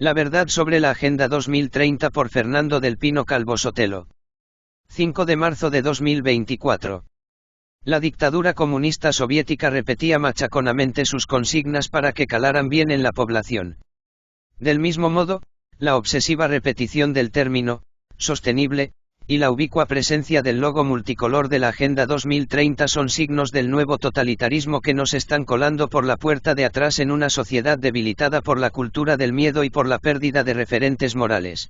La verdad sobre la Agenda 2030 por Fernando del Pino Calvo Sotelo. 5 de marzo de 2024. La dictadura comunista soviética repetía machaconamente sus consignas para que calaran bien en la población. Del mismo modo, la obsesiva repetición del término sostenible y la ubicua presencia del logo multicolor de la Agenda 2030 son signos del nuevo totalitarismo que nos están colando por la puerta de atrás en una sociedad debilitada por la cultura del miedo y por la pérdida de referentes morales.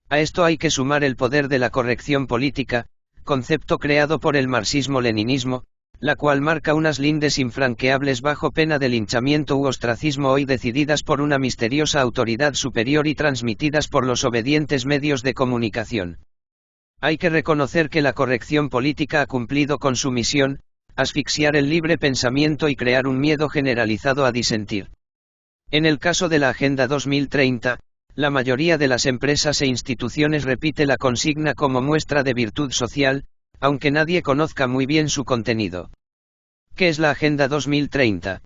A esto hay que sumar el poder de la corrección política, concepto creado por el marxismo-leninismo, la cual marca unas lindes infranqueables bajo pena de linchamiento u ostracismo hoy decididas por una misteriosa autoridad superior y transmitidas por los obedientes medios de comunicación. Hay que reconocer que la corrección política ha cumplido con su misión, asfixiar el libre pensamiento y crear un miedo generalizado a disentir. En el caso de la Agenda 2030, la mayoría de las empresas e instituciones repite la consigna como muestra de virtud social, aunque nadie conozca muy bien su contenido. ¿Qué es la Agenda 2030?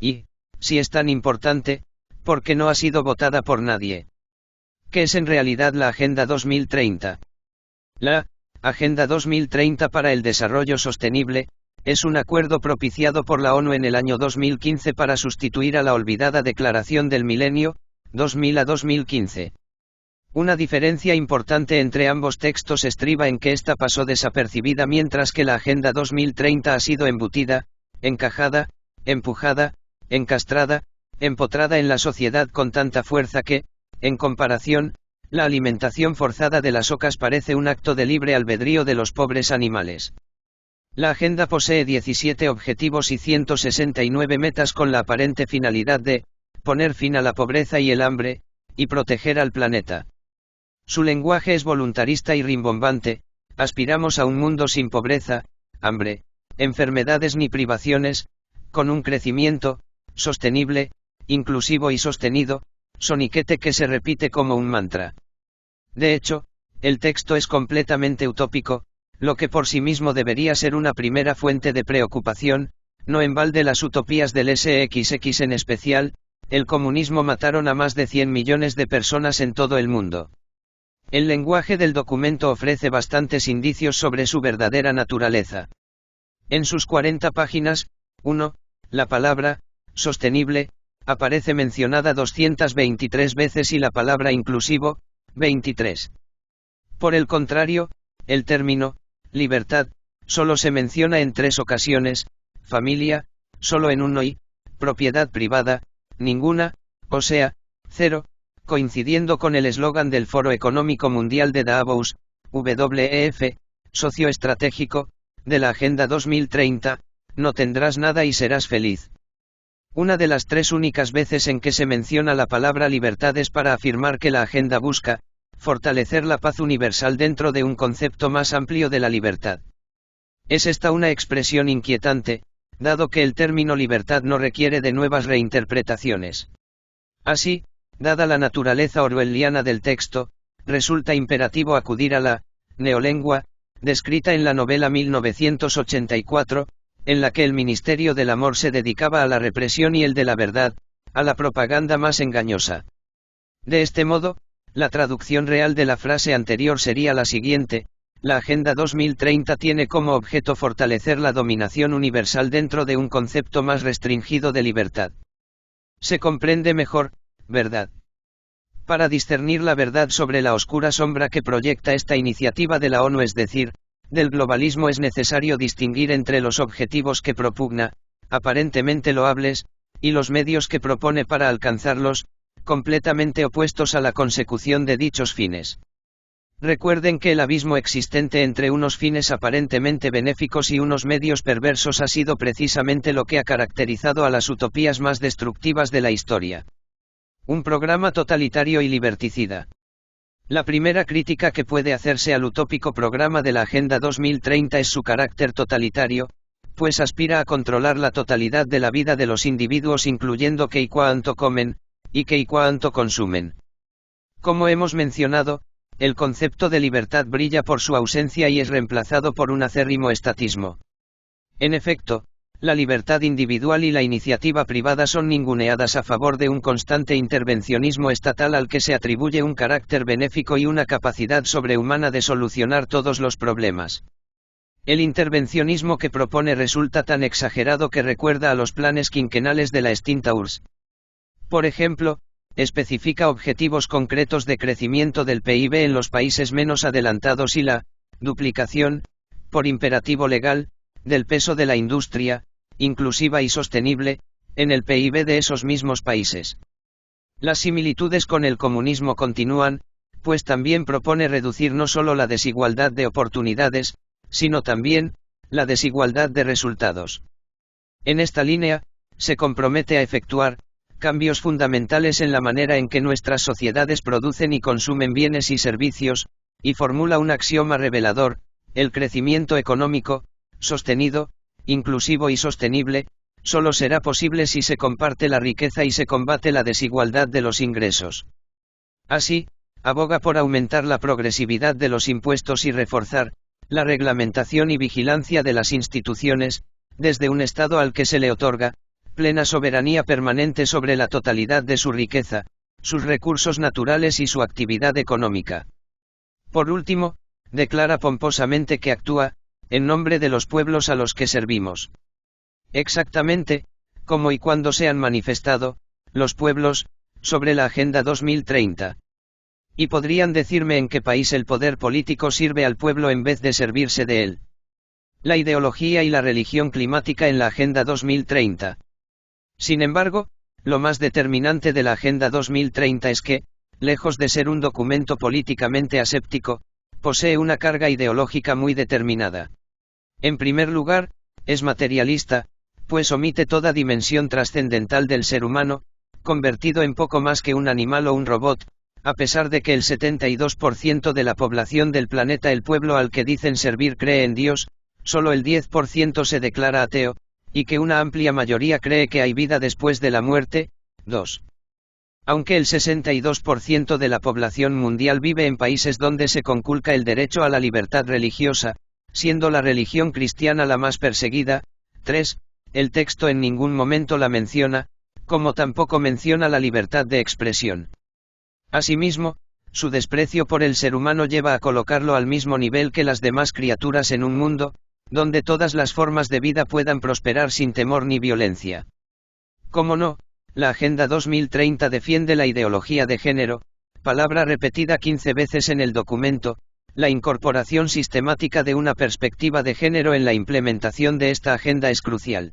Y, si es tan importante, ¿por qué no ha sido votada por nadie? ¿Qué es en realidad la Agenda 2030? La Agenda 2030 para el Desarrollo Sostenible es un acuerdo propiciado por la ONU en el año 2015 para sustituir a la olvidada Declaración del Milenio, 2000 a 2015. Una diferencia importante entre ambos textos estriba en que esta pasó desapercibida mientras que la Agenda 2030 ha sido embutida, encajada, empujada, encastrada, empotrada en la sociedad con tanta fuerza que, en comparación, la alimentación forzada de las ocas parece un acto de libre albedrío de los pobres animales. La agenda posee 17 objetivos y 169 metas con la aparente finalidad de poner fin a la pobreza y el hambre, y proteger al planeta. Su lenguaje es voluntarista y rimbombante: aspiramos a un mundo sin pobreza, hambre, enfermedades ni privaciones, con un crecimiento sostenible, inclusivo y sostenido, soniquete que se repite como un mantra. De hecho, el texto es completamente utópico, lo que por sí mismo debería ser una primera fuente de preocupación. No en balde las utopías del SXX, en especial, el comunismo, mataron a más de 100 millones de personas en todo el mundo. El lenguaje del documento ofrece bastantes indicios sobre su verdadera naturaleza. En sus 40 páginas, 1. La palabra sostenible aparece mencionada 223 veces y la palabra inclusivo, 23. Por el contrario, el término libertad solo se menciona en 3 ocasiones, familia solo en 1 y propiedad privada ninguna, o sea, 0, coincidiendo con el eslogan del Foro Económico Mundial de Davos, WEF, socio estratégico de la Agenda 2030, no tendrás nada y serás feliz. Una de las 3 únicas veces en que se menciona la palabra libertad es para afirmar que la agenda busca fortalecer la paz universal dentro de un concepto más amplio de la libertad. Es esta una expresión inquietante, dado que el término libertad no requiere de nuevas reinterpretaciones. Así, dada la naturaleza orwelliana del texto, resulta imperativo acudir a la neolengua, descrita en la novela 1984, en la que el Ministerio del Amor se dedicaba a la represión y el de la verdad, a la propaganda más engañosa. De este modo, la traducción real de la frase anterior sería la siguiente: la Agenda 2030 tiene como objeto fortalecer la dominación universal dentro de un concepto más restringido de libertad. Se comprende mejor, ¿verdad? Para discernir la verdad sobre la oscura sombra que proyecta esta iniciativa de la ONU, es decir, del globalismo, es necesario distinguir entre los objetivos que propugna, aparentemente loables, y los medios que propone para alcanzarlos, completamente opuestos a la consecución de dichos fines. Recuerden que el abismo existente entre unos fines aparentemente benéficos y unos medios perversos ha sido precisamente lo que ha caracterizado a las utopías más destructivas de la historia. Un programa totalitario y liberticida. La primera crítica que puede hacerse al utópico programa de la Agenda 2030 es su carácter totalitario, pues aspira a controlar la totalidad de la vida de los individuos, incluyendo qué y cuánto comen, y qué y cuánto consumen. Como hemos mencionado, el concepto de libertad brilla por su ausencia y es reemplazado por un acérrimo estatismo. En efecto, La libertad individual y la iniciativa privada son ninguneadas a favor de un constante intervencionismo estatal al que se atribuye un carácter benéfico y una capacidad sobrehumana de solucionar todos los problemas. El intervencionismo que propone resulta tan exagerado que recuerda a los planes quinquenales de la extinta URSS. Por ejemplo, especifica objetivos concretos de crecimiento del PIB en los países menos adelantados y la duplicación, por imperativo legal, del peso de la industria, inclusiva y sostenible, en el PIB de esos mismos países. Las similitudes con el comunismo continúan, pues también propone reducir no solo la desigualdad de oportunidades, sino también la desigualdad de resultados. En esta línea, se compromete a efectuar cambios fundamentales en la manera en que nuestras sociedades producen y consumen bienes y servicios, y formula un axioma revelador: el crecimiento económico, sostenido, inclusivo y sostenible, solo será posible si se comparte la riqueza y se combate la desigualdad de los ingresos. Así, aboga por aumentar la progresividad de los impuestos y reforzar la reglamentación y vigilancia de las instituciones, desde un Estado al que se le otorga plena soberanía permanente sobre la totalidad de su riqueza, sus recursos naturales y su actividad económica. Por último, declara pomposamente que actúa en nombre de los pueblos a los que servimos. Exactamente, como y cuándo se han manifestado los pueblos sobre la Agenda 2030. ¿Y podrían decirme en qué país el poder político sirve al pueblo en vez de servirse de él? La ideología y la religión climática en la Agenda 2030. Sin embargo, lo más determinante de la Agenda 2030 es que, lejos de ser un documento políticamente aséptico, posee una carga ideológica muy determinada. En primer lugar, es materialista, pues omite toda dimensión trascendental del ser humano, convertido en poco más que un animal o un robot, a pesar de que el 72% de la población del planeta, el pueblo al que dicen servir, cree en Dios, solo el 10% se declara ateo, y que una amplia mayoría cree que hay vida después de la muerte. 2. Aunque el 62% de la población mundial vive en países donde se conculca el derecho a la libertad religiosa, siendo la religión cristiana la más perseguida. 3. El texto en ningún momento la menciona, como tampoco menciona la libertad de expresión. Asimismo, su desprecio por el ser humano lleva a colocarlo al mismo nivel que las demás criaturas en un mundo donde todas las formas de vida puedan prosperar sin temor ni violencia. ¿Cómo no? La Agenda 2030 defiende la ideología de género, palabra repetida 15 veces en el documento. La incorporación sistemática de una perspectiva de género en la implementación de esta agenda es crucial.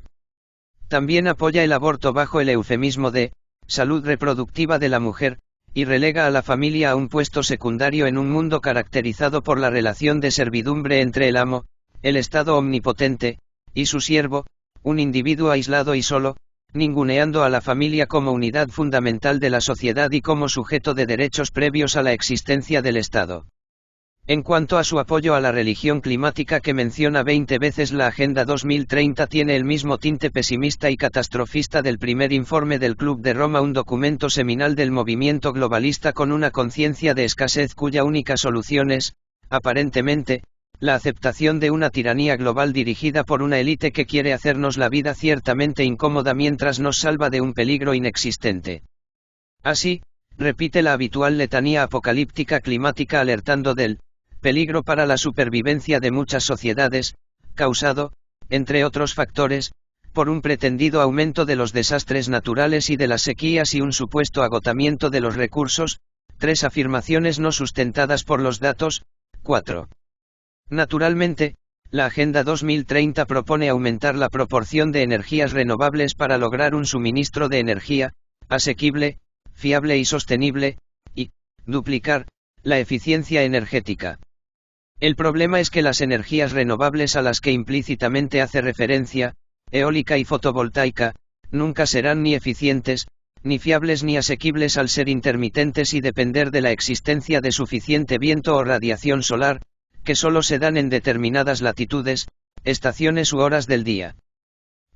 También apoya el aborto bajo el eufemismo de salud reproductiva de la mujer, y relega a la familia a un puesto secundario en un mundo caracterizado por la relación de servidumbre entre el amo, el Estado omnipotente, y su siervo, un individuo aislado y solo, ninguneando a la familia como unidad fundamental de la sociedad y como sujeto de derechos previos a la existencia del Estado. En cuanto a su apoyo a la religión climática que menciona 20 veces, la Agenda 2030 tiene el mismo tinte pesimista y catastrofista del primer informe del Club de Roma, un documento seminal del movimiento globalista con una conciencia de escasez cuya única solución es, aparentemente, la aceptación de una tiranía global dirigida por una élite que quiere hacernos la vida ciertamente incómoda mientras nos salva de un peligro inexistente. Así, repite la habitual letanía apocalíptica climática alertando del peligro para la supervivencia de muchas sociedades, causado, entre otros factores, por un pretendido aumento de los desastres naturales y de las sequías y un supuesto agotamiento de los recursos. 3 afirmaciones no sustentadas por los datos. 4. Naturalmente, la Agenda 2030 propone aumentar la proporción de energías renovables para lograr un suministro de energía asequible, fiable y sostenible, y duplicar la eficiencia energética. El problema es que las energías renovables a las que implícitamente hace referencia, eólica y fotovoltaica, nunca serán ni eficientes, ni fiables ni asequibles al ser intermitentes y depender de la existencia de suficiente viento o radiación solar, que solo se dan en determinadas latitudes, estaciones u horas del día.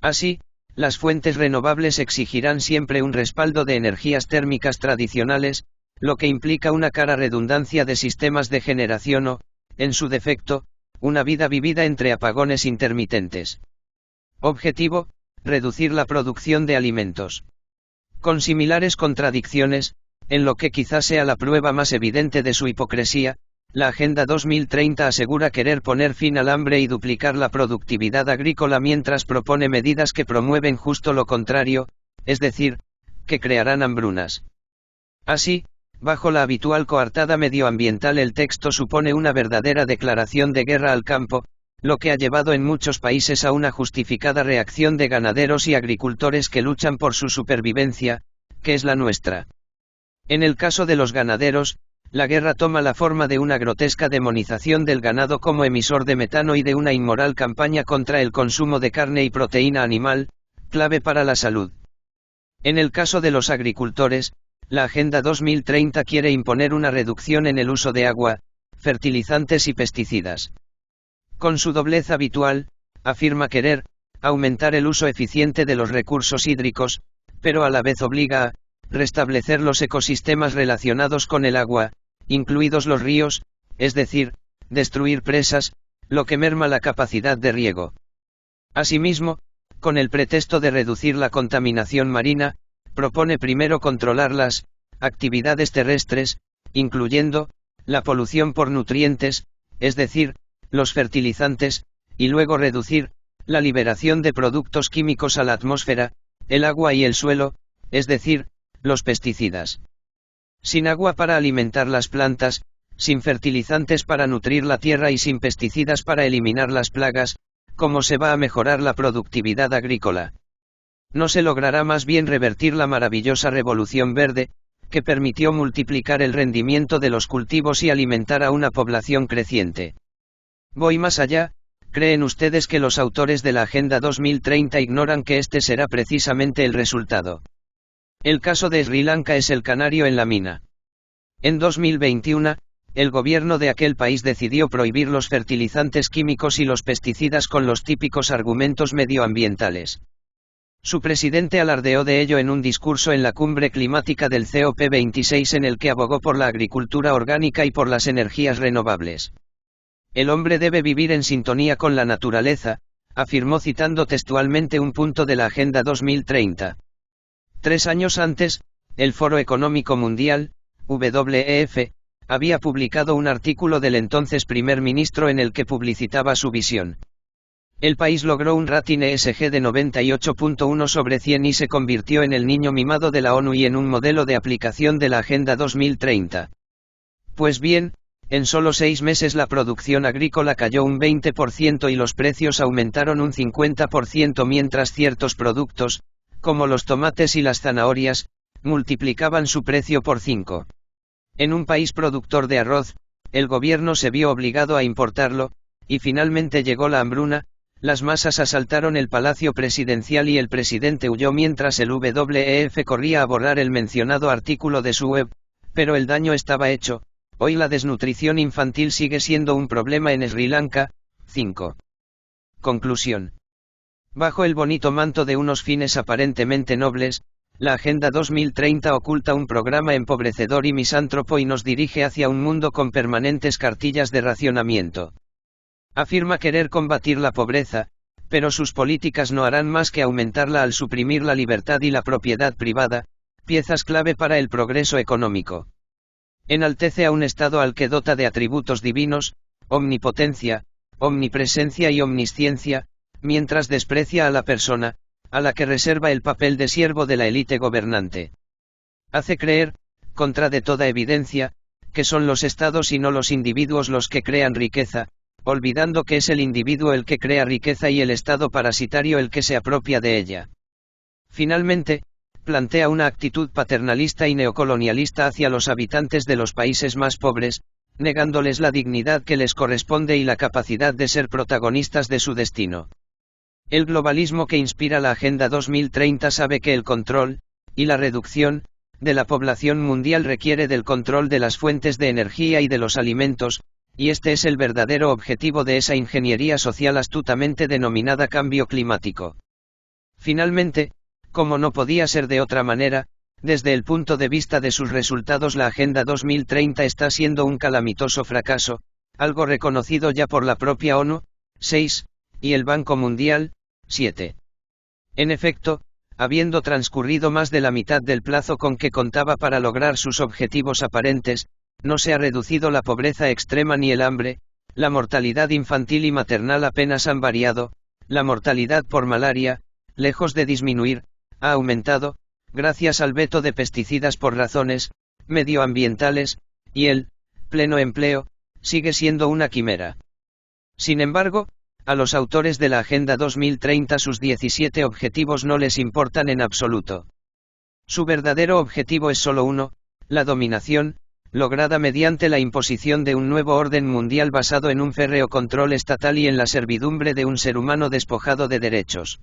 Así, las fuentes renovables exigirán siempre un respaldo de energías térmicas tradicionales, lo que implica una cara redundancia de sistemas de generación o, en su defecto, una vida vivida entre apagones intermitentes. Objetivo: reducir la producción de alimentos. Con similares contradicciones, en lo que quizás sea la prueba más evidente de su hipocresía, la Agenda 2030 asegura querer poner fin al hambre y duplicar la productividad agrícola mientras propone medidas que promueven justo lo contrario, es decir, que crearán hambrunas. Así, bajo la habitual coartada medioambiental, el texto supone una verdadera declaración de guerra al campo, lo que ha llevado en muchos países a una justificada reacción de ganaderos y agricultores que luchan por su supervivencia, que es la nuestra. En el caso de los ganaderos, la guerra toma la forma de una grotesca demonización del ganado como emisor de metano y de una inmoral campaña contra el consumo de carne y proteína animal, clave para la salud. En el caso de los agricultores, la Agenda 2030 quiere imponer una reducción en el uso de agua, fertilizantes y pesticidas. Con su doblez habitual, afirma querer aumentar el uso eficiente de los recursos hídricos, pero a la vez obliga a restablecer los ecosistemas relacionados con el agua, incluidos los ríos, es decir, destruir presas, lo que merma la capacidad de riego. Asimismo, con el pretexto de reducir la contaminación marina, propone primero controlar las actividades terrestres, incluyendo la polución por nutrientes, es decir, los fertilizantes, y luego reducir la liberación de productos químicos a la atmósfera, el agua y el suelo, es decir, los pesticidas. Sin agua para alimentar las plantas, sin fertilizantes para nutrir la tierra y sin pesticidas para eliminar las plagas, ¿cómo se va a mejorar la productividad agrícola? No se logrará, más bien revertir la maravillosa revolución verde, que permitió multiplicar el rendimiento de los cultivos y alimentar a una población creciente. Voy más allá. ¿Creen ustedes que los autores de la Agenda 2030 ignoran que este será precisamente el resultado? El caso de Sri Lanka es el canario en la mina. En 2021, el gobierno de aquel país decidió prohibir los fertilizantes químicos y los pesticidas con los típicos argumentos medioambientales. Su presidente alardeó de ello en un discurso en la cumbre climática del COP26 en el que abogó por la agricultura orgánica y por las energías renovables. El hombre debe vivir en sintonía con la naturaleza, afirmó citando textualmente un punto de la Agenda 2030. 3 años antes, el Foro Económico Mundial, WEF, había publicado un artículo del entonces primer ministro en el que publicitaba su visión. El país logró un rating ESG de 98.1 sobre 100 y se convirtió en el niño mimado de la ONU y en un modelo de aplicación de la Agenda 2030. Pues bien, en solo 6 meses la producción agrícola cayó un 20% y los precios aumentaron un 50% mientras ciertos productos, como los tomates y las zanahorias, multiplicaban su precio por 5. En un país productor de arroz, el gobierno se vio obligado a importarlo, y finalmente llegó la hambruna, las masas asaltaron el palacio presidencial y el presidente huyó mientras el WEF corría a borrar el mencionado artículo de su web, pero el daño estaba hecho. Hoy la desnutrición infantil sigue siendo un problema en Sri Lanka. 5. Conclusión. Bajo el bonito manto de unos fines aparentemente nobles, la Agenda 2030 oculta un programa empobrecedor y misántropo y nos dirige hacia un mundo con permanentes cartillas de racionamiento. Afirma querer combatir la pobreza, pero sus políticas no harán más que aumentarla al suprimir la libertad y la propiedad privada, piezas clave para el progreso económico. Enaltece a un Estado al que dota de atributos divinos, omnipotencia, omnipresencia y omnisciencia, mientras desprecia a la persona, a la que reserva el papel de siervo de la élite gobernante. Hace creer, contra de toda evidencia, que son los Estados y no los individuos los que crean riqueza, olvidando que es el individuo el que crea riqueza y el Estado parasitario el que se apropia de ella. Finalmente, plantea una actitud paternalista y neocolonialista hacia los habitantes de los países más pobres, negándoles la dignidad que les corresponde y la capacidad de ser protagonistas de su destino. El globalismo que inspira la Agenda 2030 sabe que el control, y la reducción, de la población mundial requiere del control de las fuentes de energía y de los alimentos, y este es el verdadero objetivo de esa ingeniería social astutamente denominada cambio climático. Finalmente, como no podía ser de otra manera, desde el punto de vista de sus resultados la Agenda 2030 está siendo un calamitoso fracaso, algo reconocido ya por la propia ONU, 6, y el Banco Mundial, 7. En efecto, habiendo transcurrido más de la mitad del plazo con que contaba para lograr sus objetivos aparentes, no se ha reducido la pobreza extrema ni el hambre, la mortalidad infantil y maternal apenas han variado, la mortalidad por malaria, lejos de disminuir, ha aumentado, gracias al veto de pesticidas por razones medioambientales, y el pleno empleo sigue siendo una quimera. Sin embargo, a los autores de la Agenda 2030 sus 17 objetivos no les importan en absoluto. Su verdadero objetivo es solo uno: la dominación, lograda mediante la imposición de un nuevo orden mundial basado en un férreo control estatal y en la servidumbre de un ser humano despojado de derechos.